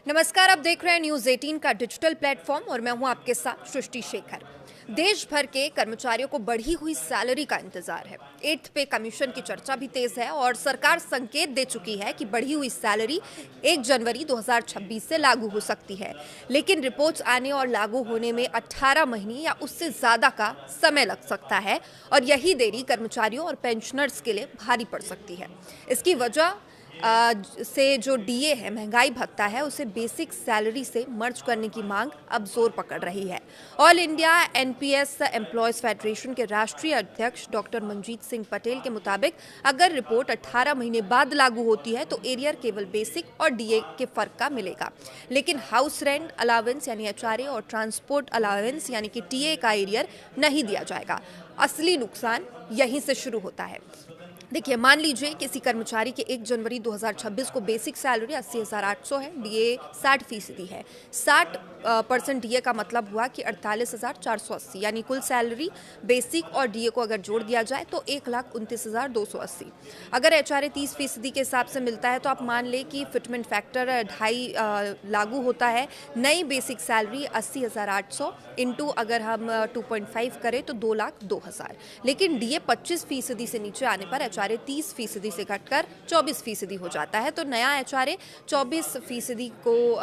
नमस्कार, आप देख रहे हैं न्यूज 18 का डिजिटल प्लेटफॉर्म और मैं हूं आपके साथ सृष्टि शेखर। देश भर के कर्मचारियों को बढ़ी हुई सैलरी का इंतजार है। 8th पे कमीशन की चर्चा भी तेज है और सरकार संकेत दे चुकी है कि बढ़ी हुई सैलरी 1 जनवरी 2026 से लागू हो सकती है, लेकिन रिपोर्ट्स आने और लागू होने में 18 महीने या उससे ज्यादा का समय लग सकता है और यही देरी कर्मचारियों और पेंशनर्स के लिए भारी पड़ सकती है। इसकी वजह से जो डीए है, महंगाई भत्ता है, उसे बेसिक सैलरी से मर्ज करने की मांग अब जोर पकड़ रही है। All India NPS employees federation के राष्ट्रीय अध्यक्ष डॉक्टर मनजीत सिंह पटेल के मुताबिक अगर रिपोर्ट 18 महीने बाद लागू होती है तो एरियर केवल बेसिक और डीए के फर्क का मिलेगा, लेकिन हाउस रेंट अलावेंस यानी एचआरए और ट्रांसपोर्ट अलावेंस यानी कि टीए का एरियर नहीं दिया जाएगा। असली नुकसान यहीं से शुरू होता है। देखिए, मान लीजिए किसी कर्मचारी के 1 जनवरी 2026 को बेसिक सैलरी 80,800 है, डीए 60% है। 60% डीए का मतलब हुआ कि 48,480, यानी कुल सैलरी बेसिक और डीए को अगर जोड़ दिया जाए तो 1,29,280। अगर एचआरए 30% के हिसाब से मिलता है तो आप मान लें कि फिटमेंट फैक्टर 2.5 लागू होता है। नई बेसिक सैलरी 80,800 इंटू अगर हम 2.5 करें तो 2,02,000, लेकिन डीए 25% से नीचे आने पर एचआरए 30% से घटकर 24% हो जाता है। तो नया एचआरए 24% को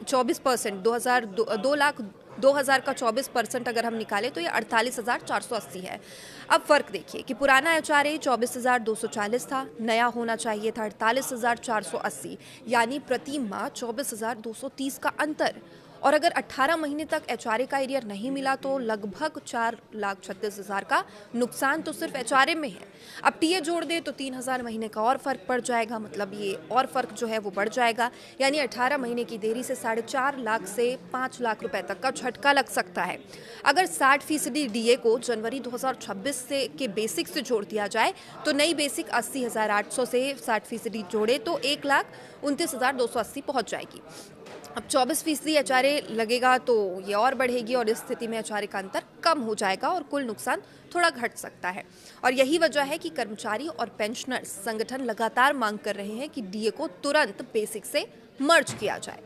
24% 2,02,000 का 24% अगर हम निकालें तो ये 48,480 है। अब फर्क देखिए कि पुराना एचआरए 24,240 था, नया होना चाहिए था 48,480, यानी प्रति माह 24,230 का अंतर। और अगर 18 महीने तक एचआरए का एरियर नहीं मिला तो लगभग 4,36,000 का नुकसान तो सिर्फ एचआरए में है। अब टीए जोड़ दे तो 3,000 महीने का और फर्क पड़ जाएगा, मतलब ये और फर्क जो है वो बढ़ जाएगा, यानी 18 महीने की देरी से 4.5 लाख से 5 लाख रुपए तक का झटका लग सकता है। अगर 60% डीए को जनवरी 2026 से के बेसिक से जोड़ दिया जाए तो नई बेसिक 80,800 से 60% जोड़े तो 1,29,280 पहुंच जाएगी। अब 24% एचआरए लगेगा तो ये और बढ़ेगी और इस स्थिति में एचआरए का अंतर कम हो जाएगा और कुल नुकसान थोड़ा घट सकता है। और यही वजह है कि कर्मचारी और पेंशनर्स संगठन लगातार मांग कर रहे हैं कि डीए को तुरंत बेसिक से मर्ज किया जाए।